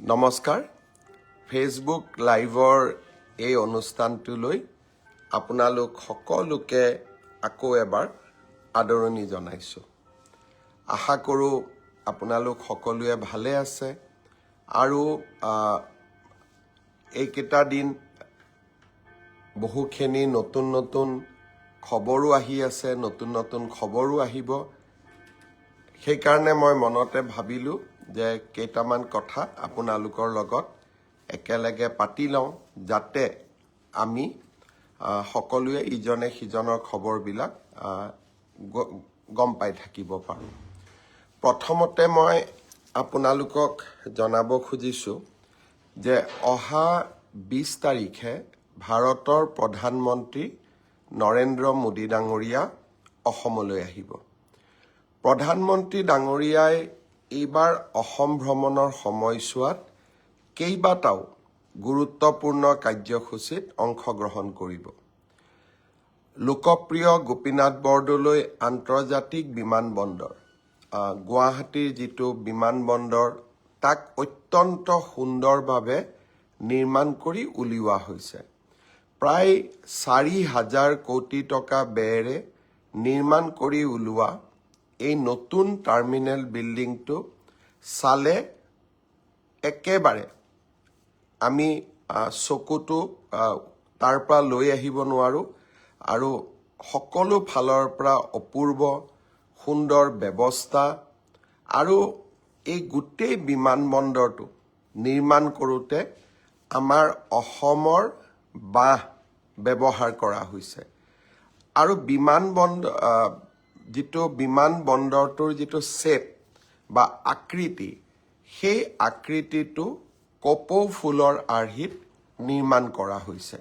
নমস্কাৰ ফেচবুক লাইভৰ এই অনুষ্ঠানটোলৈ আপোনালোক সকলোকে আকৌ এবাৰ আদৰণি জনাইছো। আশা কৰোঁ আপোনালোক সকলোৱে ভালে আছে আৰু এইকেইটা দিন বহুখিনি নতুন নতুন খবৰো আহি আছে, নতুন নতুন খবৰো আহিব। সেইকাৰণে মই মনতে ভাবিলোঁ যে কেইটামান কথা আপোনালোকৰ লগত একেলগে পাতি লওঁ, যাতে আমি সকলোৱে ইজনে সিজনৰ খবৰবিলাক গম পাই থাকিব পাৰোঁ। প্ৰথমতে মই আপোনালোকক জনাব খুজিছোঁ যে অহা 20 তাৰিখে ভাৰতৰ প্ৰধানমন্ত্ৰী নৰেন্দ্ৰ মোদী ডাঙৰীয়া অসমলৈ আহিব। প্ৰধানমন্ত্ৰী ডাঙৰীয়াই এইবাৰ অসম ভ্ৰমণৰ সময়ছোৱাত কেইবাটাও গুৰুত্বপূৰ্ণ কাৰ্যসূচীত অংশগ্ৰহণ কৰিব। লোকপ্ৰিয় গোপীনাথ বৰদলৈ আন্তৰ্জাতিক বিমানবন্দৰ, গুৱাহাটীৰ যিটো বিমানবন্দৰ, তাক অত্যন্ত সুন্দৰভাৱে নিৰ্মাণ কৰি উলিওৱা হৈছে। প্ৰায় 4,000 কোটি টকা ব্যয়েৰে নিৰ্মাণ কৰি উলিওৱা এই নতুন টাৰ্মিনেল বিল্ডিংটো চালে একেবাৰে আমি চকুটো তাৰ পৰা লৈ আহিব নোৱাৰোঁ আৰু সকলো ফালৰ পৰা অপূৰ্ব সুন্দৰ ব্যৱস্থা আৰু এই গোটেই বিমানবন্দৰটো নিৰ্মাণ কৰোঁতে আমাৰ অসমৰ বাঁহ ব্যৱহাৰ কৰা হৈছে আৰু বিমানবন্দৰটোৰ যিটো শ্বেপ বা আকৃতি, সেই আকৃতিটো কপৌ ফুলৰ আৰ্হিত নিৰ্মাণ কৰা হৈছে।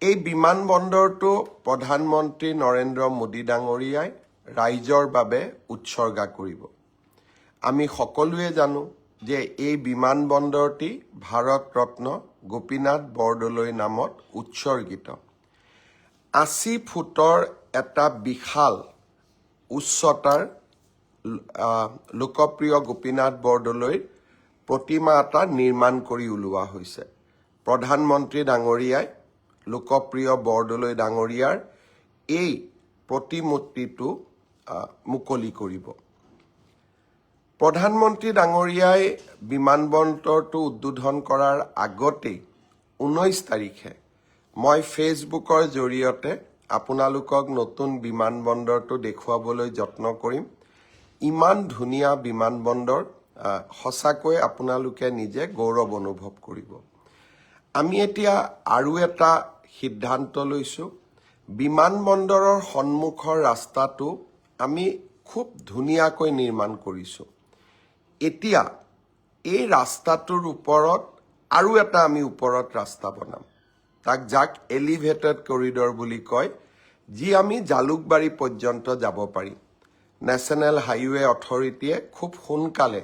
এই বিমানবন্দৰটো প্ৰধানমন্ত্ৰী নৰেন্দ্ৰ মোদী ডাঙৰীয়াই ৰাইজৰ বাবে উৎসৰ্গা কৰিব। আমি সকলোৱে জানো যে এই বিমানবন্দৰটি ভাৰত ৰত্ন গোপীনাথ বৰদলৈ নামত উৎসৰ্গিত। 80 ফুটৰ এটা বিশাল উচ্চতাৰ লোকপ্ৰিয় গোপীনাথ বৰদলৈৰ প্ৰতিমা এটা নিৰ্মাণ কৰি উলিওৱা হৈছে। প্ৰধানমন্ত্ৰী ডাঙৰীয়াই লোকপ্ৰিয় বৰদলৈ ডাঙৰীয়াৰ এই প্ৰতিমূৰ্তিটো মুকলি কৰিব। প্ৰধানমন্ত্ৰী ডাঙৰীয়াই বিমানবন্দৰটো উদ্বোধন কৰাৰ আগতেই 19 তাৰিখে মই ফেচবুকৰ জৰিয়তে আপোনালোকক নতুন বিমানবন্দৰটো দেখুৱাবলৈ যত্ন কৰিম। ইমান ধুনীয়া বিমানবন্দৰ, সঁচাকৈ আপোনালোকে নিজে গৌৰৱ অনুভৱ কৰিব। আমি এতিয়া আৰু এটা সিদ্ধান্ত লৈছোঁ। বিমানবন্দৰৰ সন্মুখৰ ৰাস্তাটো আমি খুব ধুনীয়াকৈ নিৰ্মাণ কৰিছোঁ। এতিয়া এই ৰাস্তাটোৰ ওপৰত আৰু এটা আমি ওপৰত ৰাস্তা বনাম, যাক এলিভেটেড কৰিডৰ বুলি কয়, যি আমি জালুকবাৰী পৰ্যন্ত যাব পাৰিম। নেশ্যনেল হাইৱে অথৰিটিয়ে খুব সোনকালে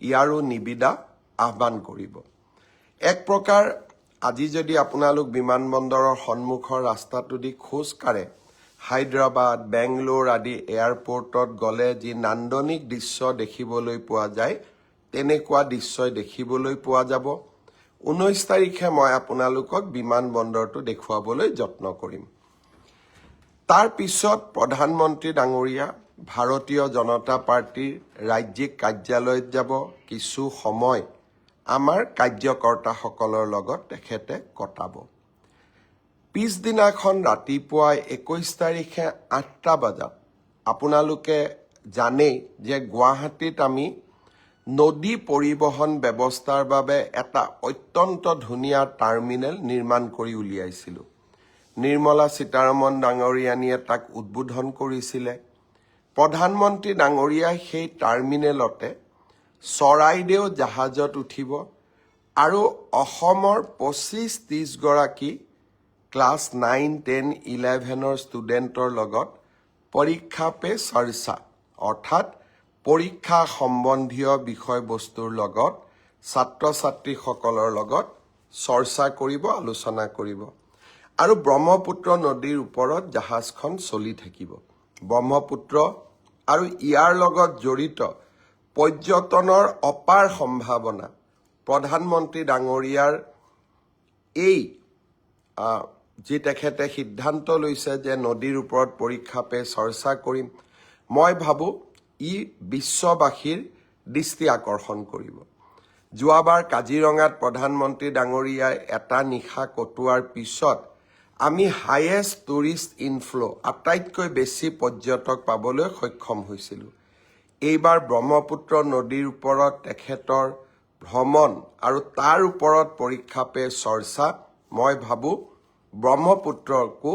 ইয়াৰো নিবিদা আহ্বান কৰিব। এক প্ৰকাৰ আজি যদি আপোনালোক বিমানবন্দৰৰ সন্মুখৰ ৰাস্তাটো দি খোজ কাঢ়ে, হায়দৰাবাদ, বেংগলোৰ আদি এয়াৰপৰ্টত গ'লে যি নান্দনিক দৃশ্য দেখিবলৈ পোৱা যায়, তেনেকুৱা দৃশ্যই দেখিবলৈ পোৱা যাব। 19 তাৰিখে মই আপোনালোকক বিমানবন্দৰটো দেখুৱাবলৈ যত্ন কৰিম। তাৰ পিছত প্ৰধানমন্ত্ৰী ডাঙৰীয়া ভাৰতীয় জনতা পাৰ্টীৰ ৰাজ্যিক কাৰ্যালয়ত যাব। কিছু সময় আমাৰ কাৰ্যকৰ্তাসকলৰ লগত তেখেতে কটাব। পিছদিনাখন ৰাতিপুৱাই 21 তাৰিখে 8টা বজাত আপোনালোকে জানেই যে গুৱাহাটীত আমি নদী পৰিবহণ ব্যৱস্থাৰ বাবে এটা অত্যন্ত ধুনীয়া টাৰ্মিনেল নিৰ্মাণ কৰি উলিয়াইছিলোঁ। নিৰ্মলা সীতাৰমণ ডাঙৰীয়ানীয়ে তাক উদ্বোধন কৰিছিলে। প্ৰধানমন্ত্ৰী ডাঙৰীয়াই সেই টাৰ্মিনেলতে চৰাইদেউ জাহাজত উঠিব আৰু অসমৰ 25-30 গৰাকী ক্লাছ 9, 10, 11ৰ ষ্টুডেণ্টৰ লগত পৰীক্ষা পে চৰ্চা, অৰ্থাৎ পৰীক্ষা সম্বন্ধীয় বিষয়বস্তুৰ লগত ছাত্ৰ ছাত্ৰীসকলৰ লগত চৰ্চা কৰিব, আলোচনা কৰিব। আৰু ব্ৰহ্মপুত্ৰ নদীৰ ওপৰত জাহাজখন চলি থাকিব। ব্ৰহ্মপুত্ৰ আৰু ইয়াৰ লগত জড়িত পৰ্যটনৰ অপাৰ সম্ভাৱনা, প্ৰধানমন্ত্ৰী ডাঙৰীয়াৰ এই যি তেখেতে সিদ্ধান্ত লৈছে যে নদীৰ ওপৰত পৰীক্ষা পে চৰ্চা কৰিম, মই ভাবোঁ ই বিশ্ববাসীৰ দৃষ্টি আকৰ্ষণ কৰিব। যোৱাবাৰ কাজিৰঙাত প্ৰধানমন্ত্ৰী ডাঙৰীয়াই এটা নিশা কটোৱাৰ পিছত আমি হাইয়েষ্ট টুৰিষ্ট ইনফ্ল' আটাইতকৈ বেছি পৰ্যটক পাবলৈ সক্ষম হৈছিলোঁ। এইবাৰ ব্ৰহ্মপুত্ৰ নদীৰ ওপৰত তেখেতৰ ভ্ৰমণ আৰু তাৰ ওপৰত পৰীক্ষা পে চৰ্চা, মই ভাবোঁ ব্ৰহ্মপুত্ৰকো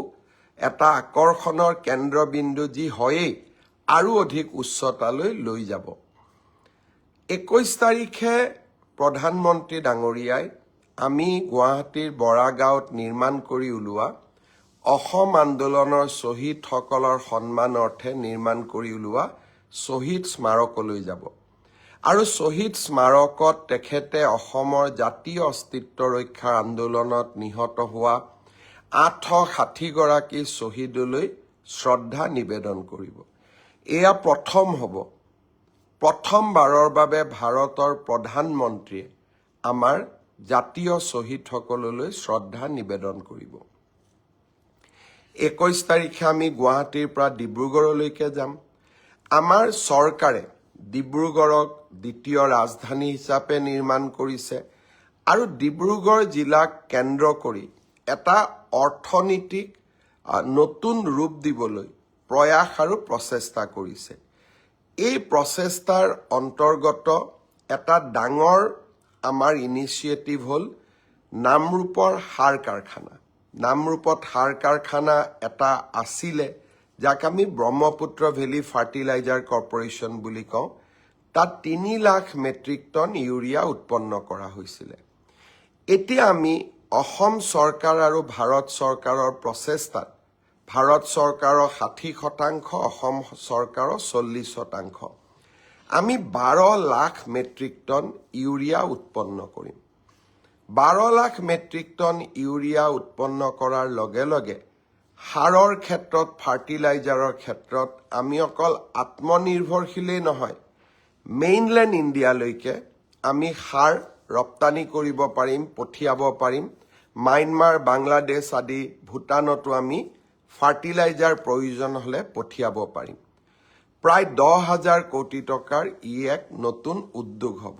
এটা আকৰ্ষণৰ কেন্দ্ৰবিন্দু যি হয়েই আৰু অধিক উচ্চতালৈ লৈ যাব। 21 তাৰিখে প্ৰধানমন্ত্ৰী ডাঙৰীয়াই আমি গুৱাহাটীৰ বৰাগাঁৱত নিৰ্মাণ কৰি ওলোৱা অসম আন্দোলনৰ শ্বহীদসকলৰ সন্মানাৰ্থে নিৰ্মাণ কৰি ওলোৱা শ্বহীদ স্মাৰকলৈ যাব আৰু শ্বহীদ স্মাৰকত তেখেতে অসমৰ জাতীয় অস্তিত্ব ৰক্ষাৰ আন্দোলনত নিহত হোৱা 860 গৰাকী শ্বহীদলৈ শ্ৰদ্ধা নিবেদন কৰিব। এয়া প্ৰথম হ'ব, প্ৰথমবাৰৰ বাবে ভাৰতৰ প্ৰধানমন্ত্ৰীয়ে আমাৰ জাতীয় শ্বহীদসকললৈ শ্ৰদ্ধা নিবেদন কৰিব। 21 তাৰিখে আমি গুৱাহাটীৰ পৰা ডিব্ৰুগড়লৈকে যাম। আমাৰ চৰকাৰে ডিব্ৰুগড়ক দ্বিতীয় ৰাজধানী হিচাপে নিৰ্মাণ কৰিছে আৰু ডিব্ৰুগড় জিলাক কেন্দ্ৰ কৰি এটা অৰ্থনীতিক নতুন ৰূপ দিবলৈ প্ৰয়াস আৰু প্ৰচেষ্টা কৰিছে। এই প্ৰচেষ্টাৰ অন্তৰ্গত এটা ডাঙৰ আমাৰ ইনিচিয়েটিভ হ'ল নামৰূপৰ সাৰ কাৰখানা। নামৰূপত সাৰ কাৰখানা এটা আছিলে যাক আমি ব্ৰহ্মপুত্ৰ ভেলী ফাৰ্টিলাইজাৰ কৰ্পৰেশ্যন বুলি কওঁ। তাত 3 লাখ মেট্ৰিক টন ইউৰিয়া উৎপন্ন কৰা হৈছিলে। এতিয়া আমি অসম চৰকাৰ আৰু ভাৰত চৰকাৰৰ প্ৰচেষ্টাত ভাৰত চৰকাৰৰ 60%, অসম চৰকাৰৰ 40%, আমি 12 লাখ মেট্ৰিক টন ইউৰিয়া উৎপন্ন কৰিম। 12 লাখ মেট্ৰিক টন ইউৰিয়া উৎপন্ন কৰাৰ লগে লগে সাৰৰ ক্ষেত্ৰত, ফাৰ্টিলাইজাৰৰ ক্ষেত্ৰত আমি অকল আত্মনিৰ্ভৰশীলেই নহয়, মেইনলেণ্ড ইণ্ডিয়ালৈকে আমি সাৰ ৰপ্তানি কৰিব পাৰিম, পঠিয়াব পাৰিম। মায়ানমাৰ, বাংলাদেশ আদি ভূটানতো আমি ফাৰ্টিলাইজাৰ প্ৰয়োজন হ'লে পঠিয়াব পাৰিম। প্ৰায় 10,000 কোটি টকাৰ ই এক নতুন উদ্যোগ হ'ব।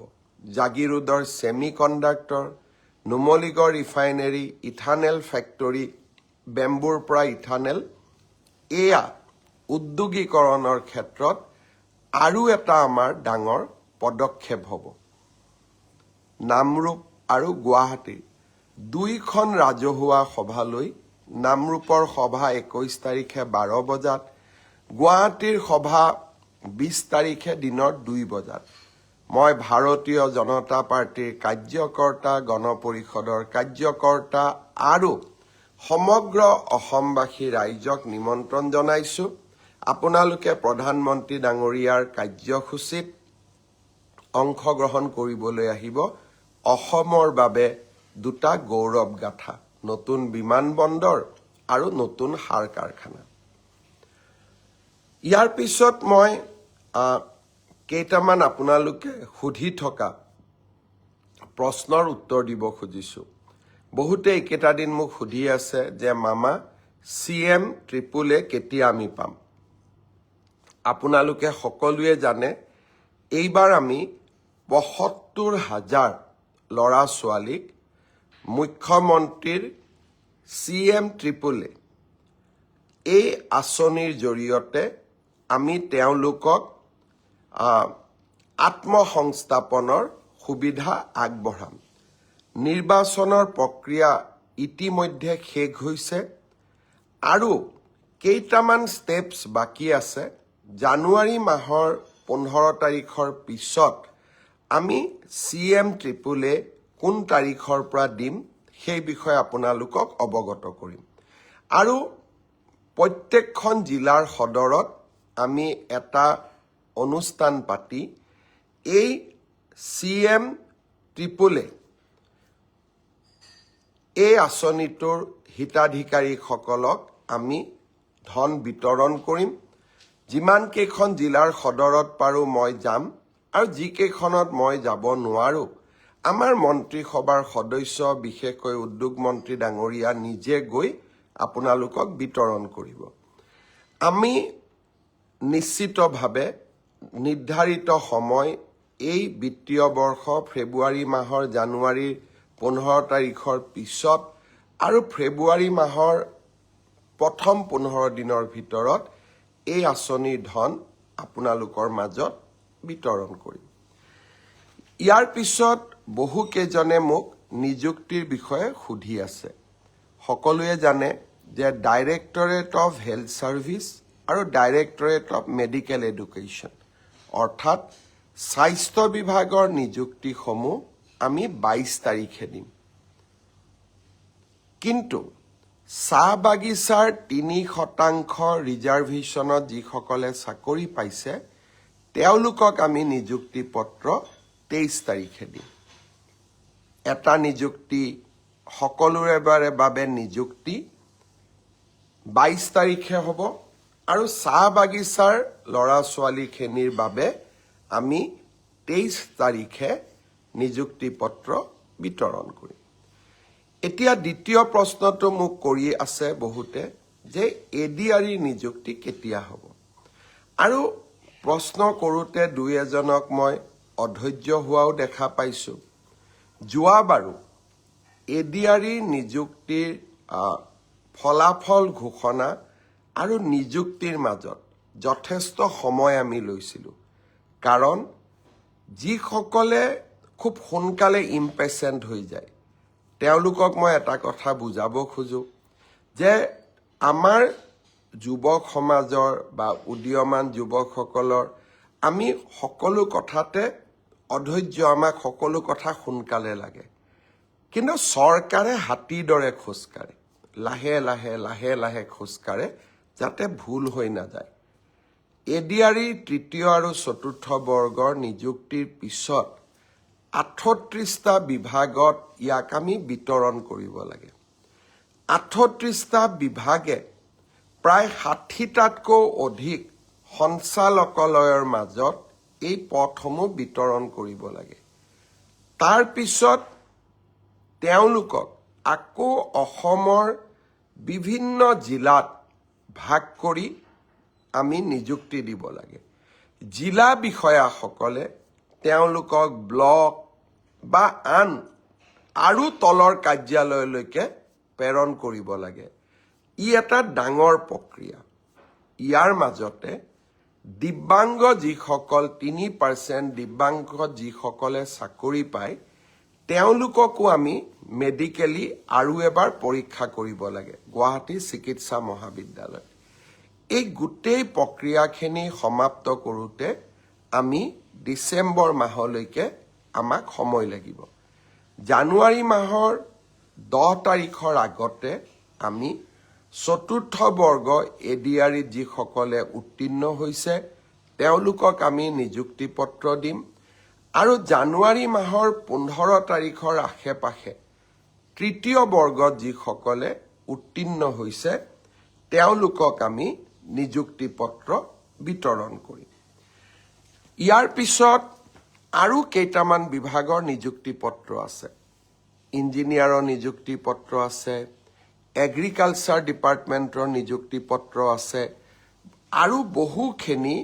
জাগিৰোডৰ semiconductor, Numaligarh refinery, ethanol factory, বেম্বুৰ পৰা ইথানেল, এয়া উদ্যোগীকৰণৰ ক্ষেত্ৰত আৰু এটা আমাৰ ডাঙৰ পদক্ষেপ হ'ব। নামৰূপ আৰু গুৱাহাটীৰ 2খন ৰাজহুৱা সভালৈ, নামৰূপৰ সভা 21 তাৰিখে 12 বজাত, গুৱাহাটীৰ সভা 20 তাৰিখে দিনৰ 2 বজাত। মই ভাৰতীয় জনতা পাৰ্টীৰ কাৰ্যকৰ্তা, গণ পৰিষদৰ কাৰ্যকৰ্তা আৰু সমগ্ৰ অসমবাসী ৰাইজক নিমন্ত্ৰণ জনাইছোঁ। আপোনালোকে প্ৰধানমন্ত্ৰী ডাঙৰীয়াৰ কাৰ্যসূচীত অংশগ্ৰহণ কৰিবলৈ আহিব। অসমৰ বাবে 2টা গৌৰৱ গাথা, নতুন বিমানবন্দৰ আৰু নতুন সাৰ কাৰখানা। ইয়াৰ পিছত মই কেইটামান আপোনালোকে সুধি থকা প্ৰশ্নৰ উত্তৰ দিব খুজিছোঁ। বহুতে এইকেইটা দিন মোক সুধি আছে যে মামা CM AAA কেতিয়া আমি পাম। আপোনালোকে সকলোৱে জানে এইবাৰ আমি ৭৫,000 ল'ৰা ছোৱালীক মুখ্যমন্ত্ৰীৰ CM AAA এই আঁচনিৰ জৰিয়তে আমি তেওঁলোকক আত্মসংস্থাপনৰ সুবিধা আগবঢ়াম। নিৰ্বাচনৰ প্ৰক্ৰিয়া ইতিমধ্যে শেষ হৈছে আৰু কেইটামান ষ্টেপছ বাকী আছে। জানুৱাৰী মাহৰ 15 তাৰিখৰ পিছত আমি CM AAA কোন তাৰিখৰ পৰা দিম সেই বিষয়ে আপোনালোকক অৱগত কৰিম। আৰু প্ৰত্যেকখন জিলাৰ সদৰত আমি এটা অনুষ্ঠান পাতি এই CM AAA এই আঁচনিটোৰ হিতাধিকাৰীসকলক আমি ধন বিতৰণ কৰিম। যিমান কেইখন জিলাৰ সদৰত পাৰোঁ মই যাম আৰু যিকেইখনত মই যাব নোৱাৰোঁ আমাৰ মন্ত্ৰীসভাৰ সদস্য বিশেষকৈ উদ্যোগ মন্ত্ৰী ডাঙৰীয়া নিজে গৈ আপোনালোকক বিতৰণ কৰিব। আমি নিশ্চিতভাৱে নিৰ্ধাৰিত সময় এই বিত্তীয় বৰ্ষ ফেব্ৰুৱাৰী মাহৰ জানুৱাৰীৰ 15 তাৰিখৰ পিছত আৰু ফেব্ৰুৱাৰী মাহৰ প্ৰথম 15 দিনৰ ভিতৰত এই আঁচনিৰ ধন আপোনালোকৰ মাজত বিতৰণ কৰিম। ইয়াৰ পিছত বহুকেইজনে মোক নিযুক্তিৰ বিষয়ে সুধি আছে। সকলোৱে জানে যে ডাইৰেক্টৰেট অফ হেল্থ ছাৰ্ভিচ আৰু ডাইৰেক্টৰেট অফ মেডিকেল এডুকেশ্যন অৰ্থাৎ স্বাস্থ্য বিভাগৰ নিযুক্তিসমূহ আমি 22 তাৰিখে দিম। কিন্তু চাহ বাগিচাৰ 3% ৰিজাৰ্ভেশ্যনত যিসকলে চাকৰি পাইছে তেওঁলোকক আমি নিযুক্তি পত্ৰ 23 তাৰিখে দিম। এটা নিযুক্তি সকলোৰে বাবে নিযুক্তি 22 তাৰিখে হ'ব আৰু চাহ বাগিচাৰ ল'ৰা ছোৱালীখিনিৰ বাবে আমি 23 তাৰিখে নিযুক্তি পত্ৰ বিতৰণ কৰিম। এতিয়া দ্বিতীয় প্ৰশ্নটো মোক কৰি আছে বহুতে যে এডিআৰই নিযুক্তি কেতিয়া হ'ব। আৰু প্ৰশ্ন কৰোঁতে দুই এজনক মই অধৈৰ্য হোৱাও দেখা পাইছোঁ। যোৱাবাৰো এডিআৰই নিযুক্তিৰ ফলাফল ঘোষণা আৰু নিযুক্তিৰ মাজত যথেষ্ট সময় আমি লৈছিলোঁ। কাৰণ যিসকলে খুব সোনকালে ইম্পেচেণ্ট হৈ যায় তেওঁলোকক মই এটা কথা বুজাব খোজোঁ যে আমাৰ যুৱক সমাজৰ বা উদীয়মান যুৱকসকলৰ আমি সকলো কথাতে অধৈৰ্য, আমাক সকলো কথা সোনকালে লাগে। কিন্তু চৰকাৰে হাতীৰ দৰে খোজকাঢ়ে, লাহে লাহে লাহে লাহে খোজকাঢ়ে যাতে ভুল হৈ নাযায়। এডিআৰই তৃতীয় আৰু চতুৰ্থ বৰ্গৰ নিযুক্তিৰ পিছত 38টা বিভাগত ইয়াক আমি বিতৰণ কৰিব লাগে। 38টা বিভাগে প্ৰায় 60টাতকৈ অধিক সঞ্চালকালয়ৰ মাজত এই পদসমূহ বিতৰণ কৰিব লাগে। তাৰ পিছত তেওঁলোকক আকৌ অসমৰ বিভিন্ন জিলাত ভাগ কৰি আমি নিযুক্তি দিব লাগে। জিলা বিষয়াসকলে তেওঁলোকক ব্লক বা আন আৰু তলৰ কাৰ্যালয়লৈকে প্ৰেৰণ কৰিব লাগে। ই এটা ডাঙৰ প্ৰক্ৰিয়া। ইয়াৰ মাজতে দিব্যাংগ যিসকল 3% দিব্যাংগ যিসকলে চাকৰি পায় তেওঁলোককো আমি মেডিকেলি আৰু এবাৰ পৰীক্ষা কৰিব লাগে গুৱাহাটী চিকিৎসা মহাবিদ্যালয়ত। এই গোটেই প্ৰক্ৰিয়াখিনি সমাপ্ত কৰোঁতে আমি ডিচেম্বৰ মাহলৈকে আমাক সময় লাগিব। জানুৱাৰী মাহৰ 10 তাৰিখৰ আগতে আমি চতুৰ্থ বৰ্গ এডিআৰইত যিসকলে উত্তীৰ্ণ হৈছে তেওঁলোকক আমি নিযুক্তি পত্ৰ দিম আৰু জানুৱাৰী মাহৰ 15 তাৰিখৰ আশে পাশে তৃতীয় বৰ্গত যিসকলে উত্তীৰ্ণ হৈছে তেওঁলোকক আমি নিযুক্তি পত্ৰ বিতৰণ কৰিম। ইয়াৰ পিছত আৰু কেইটামান বিভাগৰ নিযুক্তি পত্ৰ আছে। ইঞ্জিনিয়াৰৰ নিযুক্তি পত্ৰ আছে, এগ্ৰিকালচাৰ ডিপাৰ্টমেণ্টৰ নিযুক্তি পত্ৰ আছে আৰু বহুখিনি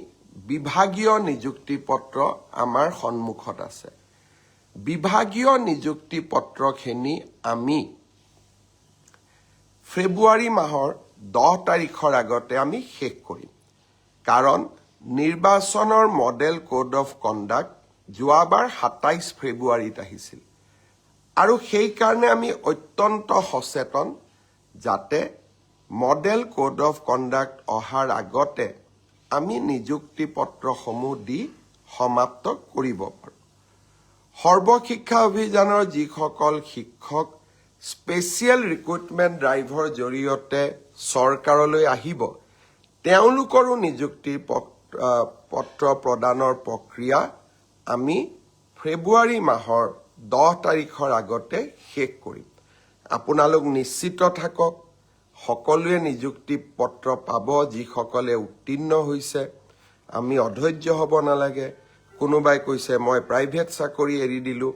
বিভাগীয় নিযুক্তি পত্ৰ আমাৰ সন্মুখত আছে। বিভাগীয় নিযুক্তি পত্ৰখিনি আমি ফেব্ৰুৱাৰী মাহৰ 10 তাৰিখৰ আগতে আমি শেষ কৰিম। কাৰণ নিৰ্বাচনৰ মডেল কোড অফ কণ্ডাক্ট যোৱাবাৰ 27 ফেব্ৰুৱাৰীত আহিছিল আৰু সেইকাৰণে আমি অত্যন্ত সচেতন যাতে মডেল কোড অফ কণ্ডাক্ট অহাৰ আগতে আমি নিযুক্তি পত্ৰসমূহ দি সমাপ্ত কৰিব পাৰোঁ। সৰ্বশিক্ষা অভিযানৰ যিসকল শিক্ষক স্পেচিয়েল ৰিক্ৰুটমেণ্ট ড্ৰাইভৰ জৰিয়তে চৰকাৰলৈ আহিব তেওঁলোকৰো নিযুক্তিৰ পত্ৰ প্ৰদানৰ প্ৰক্ৰিয়া আমি ফেব্ৰুৱাৰী মাহৰ 10 তাৰিখৰ আগতে শেষ কৰিম। আপোনালোক নিশ্চিত থাকক, সকলোৱে নিযুক্তি পত্ৰ পাব যিসকলে উত্তীৰ্ণ হৈছে। আমি অধৈৰ্য হ'ব নালাগে। কোনোবাই কৈছে মই প্ৰাইভেট চাকৰি এৰি দিলোঁ,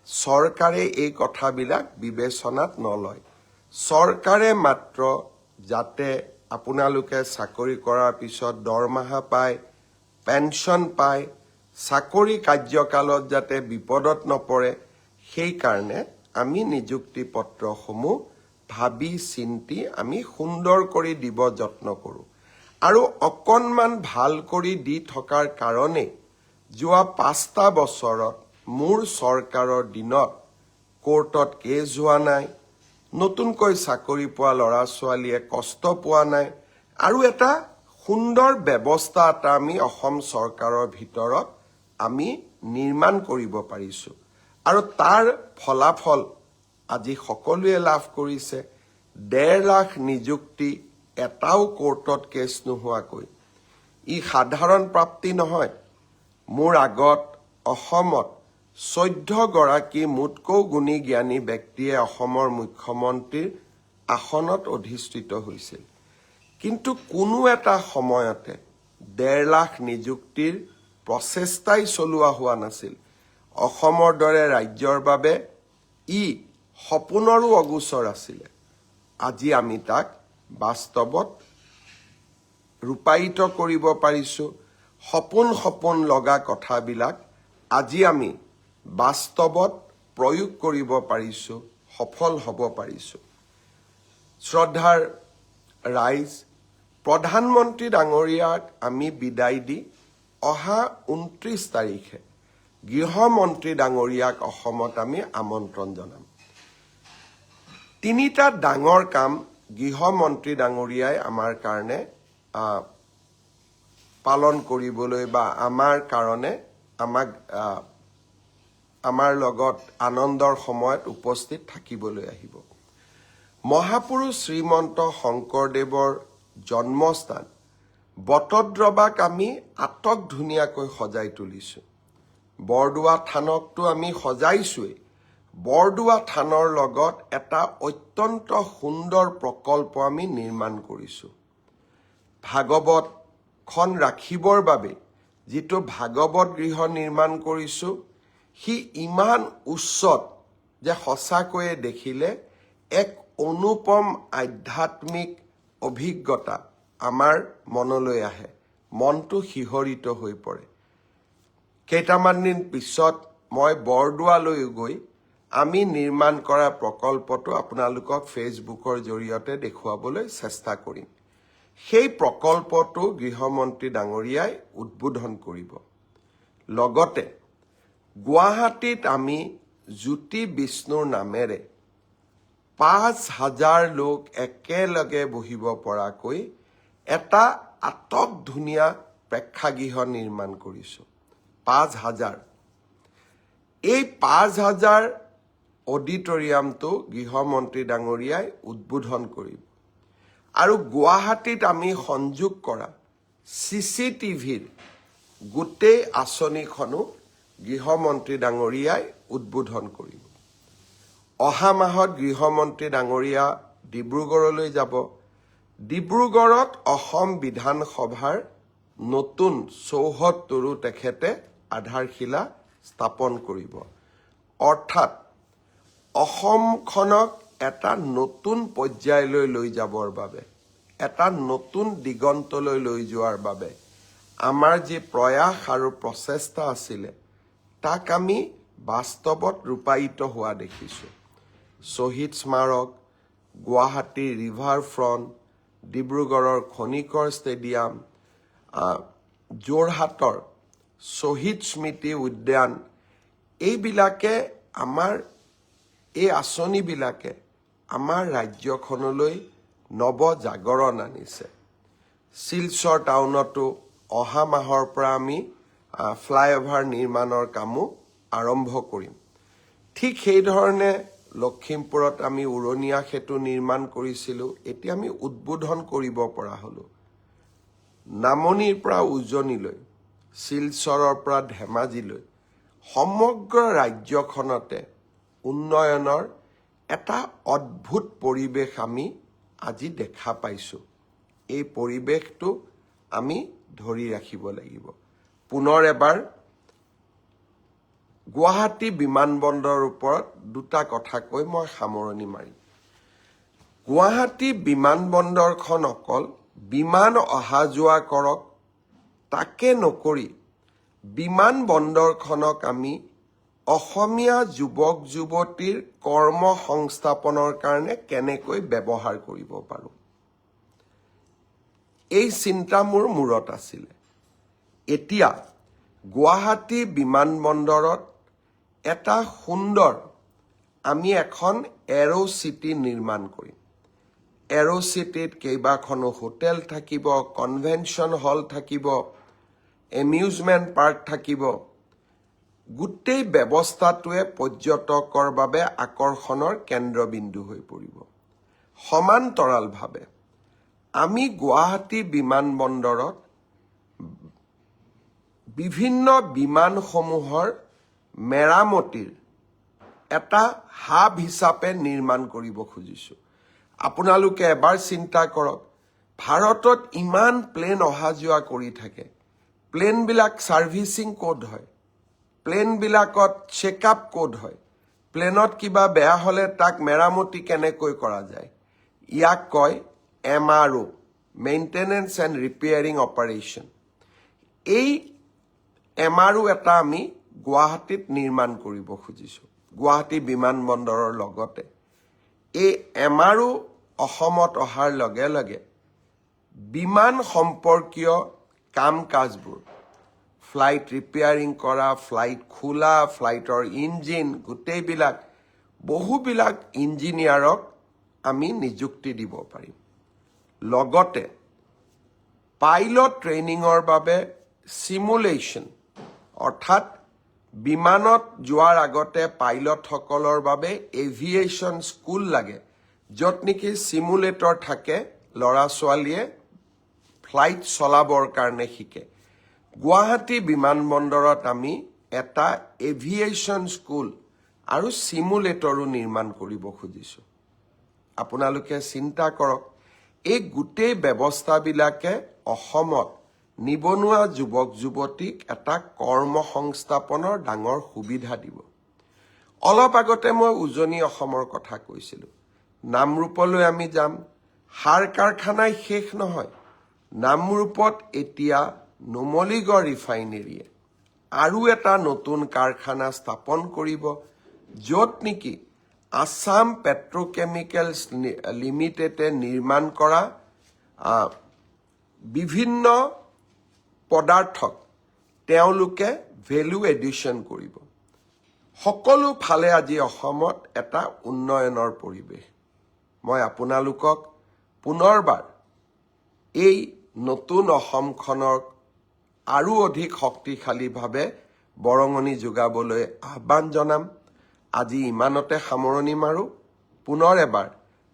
চৰকাৰে এই কথাবিলাক বিবেচনাত নলয়। চৰকাৰে মাত্ৰ যাতে আপোনালোকে চাকৰি কৰাৰ পিছত দৰমহা পায়, পেঞ্চন পায়, চাকৰি কাৰ্যকালত যাতে বিপদত নপৰে, সেইকাৰণে আমি নিযুক্তি পত্ৰসমূহ ভাবি চিন্তি আমি সুন্দৰ কৰি দিব যত্ন কৰোঁ। আৰু অকণমান ভাল কৰি দি থকাৰ কাৰণে যোৱা 5টা বছৰত মোৰ চৰকাৰৰ দিনত কোৰ্টত কেছ হোৱা নাই, নতুনকৈ চাকৰি পোৱা ল'ৰা ছোৱালীয়ে কষ্ট পোৱা নাই, আৰু এটা সুন্দৰ ব্যৱস্থা এটা আমি অসম চৰকাৰৰ ভিতৰত আমি নিৰ্মাণ কৰিব পাৰিছোঁ। আৰু তাৰ ফলাফল আজি সকলোৱে লাভ কৰিছে। 1.5 লাখ নিযুক্তি এটাও কোৰ্টত কেছ নোহোৱাকৈ। ই সাধাৰণ প্ৰাপ্তি নহয়। মোৰ আগত অসমত 14 গৰাকী মোতকৈও গুণী জ্ঞানী ব্যক্তিয়ে অসমৰ মুখ্যমন্ত্ৰীৰ আসনত অধিষ্ঠিত হৈছিল, কিন্তু কোনো এটা সময়তে 1.5 লাখ নিযুক্তিৰ প্ৰচেষ্টাই চলোৱা হোৱা নাছিল। অসমৰ দৰে ৰাজ্যৰ বাবে ই সপোনৰো অগোচৰ আছিলে। আজি আমি তাক বাস্তৱত ৰূপায়িত কৰিব পাৰিছোঁ। সপোন লগা কথাবিলাক আজি আমি বাস্তৱত প্ৰয়োগ কৰিব পাৰিছোঁ, সফল হ'ব পাৰিছোঁ। শ্ৰদ্ধাৰ ৰাইজ, প্ৰধানমন্ত্ৰী ডাঙৰীয়াক আমি বিদায় দি অহা 29 তাৰিখে গৃহমন্ত্ৰী ডাঙৰীয়াক অসমত আমি আমন্ত্ৰণ জনাম। 3টা ডাঙৰ কাম গৃহমন্ত্ৰী ডাঙৰীয়াই আমাৰ কাৰণে পালন কৰিবলৈ বা আমাৰ কাৰণে আমাৰ লগত আনন্দৰ সময়ত উপস্থিত থাকিবলৈ আহিব। মহাপুৰুষ শ্ৰীমন্ত শংকৰদেৱৰ জন্মস্থান বটদ্ৰৱাক আমি আটক ধুনীয়াকৈ সজাই তুলিছোঁ। বৰদোৱা থানকটো আমি সজাইছোৱেই। বৰদোৱা থানৰ লগত এটা অত্যন্ত সুন্দৰ প্ৰকল্প আমি নিৰ্মাণ কৰিছোঁ। ভাগৱতখন ৰাখিবৰ বাবে যিটো ভাগৱত গৃহ নিৰ্মাণ কৰিছোঁ, সি ইমান উচ্চত যে সঁচাকৈয়ে দেখিলে এক অনুপম আধ্যাত্মিক অভিজ্ঞতা আমাৰ মনলৈ আহে, মনটো শিহৰিত হৈ পৰে। কেইটামান দিন পিছত মই বৰদোৱালৈ গৈ আমি নিৰ্মাণ কৰা প্ৰকল্পটো আপোনালোকক ফেচবুকৰ জৰিয়তে দেখুৱাবলৈ চেষ্টা কৰিম। সেই প্ৰকল্পটো গৃহমন্ত্ৰী ডাঙৰীয়াই উদ্বোধন কৰিব। লগতে গুৱাহাটীত আমি জ্যোতি বিষ্ণুৰ নামেৰে 5,000 লোক একেলগে বহিব পৰাকৈ এটা আটক ধুনীয়া প্ৰেক্ষাগৃহ নিৰ্মাণ কৰিছোঁ। 5,000। এই 5,000 অডিটৰিয়ামটো গৃহমন্ত্ৰী ডাঙৰীয়াই উদ্বোধন কৰিব। আৰু গুৱাহাটীত আমি সংযোগ কৰা CCTVৰ গোটেই আঁচনিখনো গৃহমন্ত্ৰী ডাঙৰীয়াই উদ্বোধন কৰিব। অহা মাহত গৃহমন্ত্ৰী ডাঙৰীয়া ডিব্ৰুগড়লৈ যাব। ডিব্ৰুগড়ত অসম বিধানসভাৰ নতুন চৌহদটোৰো তেখেতে আধাৰশিলা স্থাপন কৰিব। অৰ্থাৎ অসমখনক এটা নতুন পৰ্যায়লৈ লৈ যাবৰ বাবে, এটা নতুন দিগন্তলৈ লৈ যোৱাৰ বাবে আমাৰ যি প্ৰয়াস আৰু প্ৰচেষ্টা আছিলে, তাক আমি বাস্তৱত ৰূপায়িত হোৱা দেখিছোঁ। শ্বহীদ স্মাৰক, গুৱাহাটীৰ ৰিভাৰ ফ্ৰণ্ট, ডিব্ৰুগড়ৰ খনিকৰ ষ্টেডিয়াম, যোৰহাটৰ শ্বহীদ স্মৃতি উদ্যান, এইবিলাকে এই আঁচনিবিলাকে আমাৰ ৰাজ্যখনলৈ নৱজাগৰণ আনিছে। শিলচৰ টাউনতো অহা মাহৰ পৰা আমি ফ্লাইঅভাৰ নিৰ্মাণৰ কামো আৰম্ভ কৰিম। ঠিক সেইধৰণে লখিমপুৰত আমি উৰণীয়া সেতু নিৰ্মাণ কৰিছিলোঁ, এতিয়া আমি উদ্বোধন কৰিব পৰা হ'লোঁ। নামনিৰ পৰা উজনিলৈ, শিলচৰৰ পৰা ধেমাজিলৈ সমগ্ৰ ৰাজ্যখনতে উন্নয়নৰ এটা অদ্ভুত পৰিৱেশ আমি আজি দেখা পাইছোঁ। এই পৰিৱেশটো আমি ধৰি ৰাখিব লাগিব। পুনৰ এবাৰ গুৱাহাটী বিমানবন্দৰৰ ওপৰত দুটা কথা কৈ মই সামৰণি মাৰিম। গুৱাহাটী বিমানবন্দৰখন অকল বিমান অহা যোৱা কৰক তাকে নকৰি বিমানবন্দৰখনক আমি অসমীয়া যুৱক যুৱতীৰ কৰ্ম সংস্থাপনৰ কাৰণে কেনেকৈ ব্যৱহাৰ কৰিব পাৰোঁ, এই চিন্তা মোৰ মূৰত আছিলে। এতিয়া গুৱাহাটী বিমানবন্দৰত এটা সুন্দৰ আমি এখন এৰো চিটি নিৰ্মাণ কৰিম। এৰো চিটিত কেইবাখনো হোটেল থাকিব, কনভেনশ্যন হল থাকিব, এমিউজমেণ্ট পাৰ্ক থাকিব। গোটেই ব্যৱস্থাটোৱে পৰ্যটকৰ বাবে আকৰ্ষণৰ কেন্দ্ৰবিন্দু হৈ পৰিব। সমান্তৰালভাৱে আমি গুৱাহাটী বিমানবন্দৰত বিভিন্ন বিমানসমূহৰ মেৰামতিৰ এটা হাব হিচাপে নিৰ্মাণ কৰিব খুজিছোঁ। আপোনালোকে এবাৰ চিন্তা কৰক, ভাৰতত ইমান প্লেন অহা যোৱা কৰি থাকে, প্লেনবিলাক ছাৰ্ভিচিং ক'ত হয়, প্লেনবিলাকত চেকআপ ক'ত হয়, প্লেনত কিবা বেয়া হ'লে তাক মেৰামতি কেনেকৈ কৰা যায়, ইয়াক কয় MRO, maintenance and repairing operation. এই MRO এটা আমি গুৱাহাটীত নিৰ্মাণ কৰিব খুজিছোঁ গুৱাহাটী বিমানবন্দৰৰ লগতে। এই MRO অসমত অহাৰ লগে লগে বিমান সম্পৰ্কীয় কাম কাজবোৰ, ফ্লাইট ৰিপেয়াৰিং কৰা, ফ্লাইট খোলা, ফ্লাইটৰ ইঞ্জিন, গোটেইবিলাক বহুবিলাক ইঞ্জিনিয়াৰক আমি নিযুক্তি দিব পাৰিম। লগতে পাইলট ট্ৰেইনিঙৰ বাবে চিমুলেশ্যন, অৰ্থাৎ বিমানত যোৱাৰ আগতে পাইলটসকলৰ বাবে এভিয়েশ্যন স্কুল লাগে, য'ত নেকি চিমুলেটৰ থাকে, ল'ৰা ছোৱালীয়ে ফ্লাইট চলাবৰ কাৰণে শিকে। গুৱাহাটী বিমানবন্দৰত আমি এটা এভিয়েশ্যন স্কুল আৰু চিমুলেটৰো নিৰ্মাণ কৰিব খুজিছোঁ। আপোনালোকে চিন্তা কৰক, এই গোটেই ব্যৱস্থাবিলাকে অসমত নিবনুৱা যুৱক যুৱতীক এটা কৰ্ম সংস্থাপনৰ ডাঙৰ সুবিধা দিব। অলপ আগতে মই উজনি অসমৰ কথা কৈছিলোঁ। নামৰূপলৈ আমি যাম, সাৰ কাৰখানাই শেষ নহয়। নামৰূপত এতিয়া নুমলীগড় ৰিফাইনেৰীয়ে আৰু এটা নতুন কাৰখানা স্থাপন কৰিব, য'ত নেকি আছাম পেট্ৰকেমিকেলছ লিমিটেডে নিৰ্মাণ কৰা বিভিন্ন পদাৰ্থক তেওঁলোকে ভেলু এডিশ্যন কৰিব। সকলো ফালে আজি অসমত এটা উন্নয়নৰ পৰিৱেশ। মই আপোনালোকক পুনৰবাৰ এই নতুন অসমখনক আৰু অধিক শক্তিশালীভাৱে বৰঙণি যোগাবলৈ আহ্বান জনাম। আজি ইমানতে সামৰণি মাৰোঁ। পুনৰ এবাৰ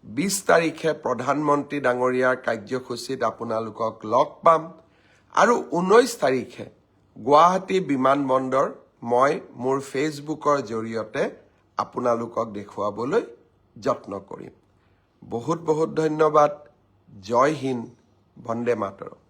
20 তাৰিখে প্ৰধানমন্ত্ৰী ডাঙৰীয়াৰ কাৰ্যসূচীত আপোনালোকক লগ পাম আৰু 19 তাৰিখে গুৱাহাটী বিমানবন্দৰ মই মোৰ ফেচবুকৰ জৰিয়তে আপোনালোকক দেখুৱাবলৈ যত্ন কৰিম। বহুত বহুত ধন্যবাদ। জয় হিন্দ, বন্দে মাতৰম।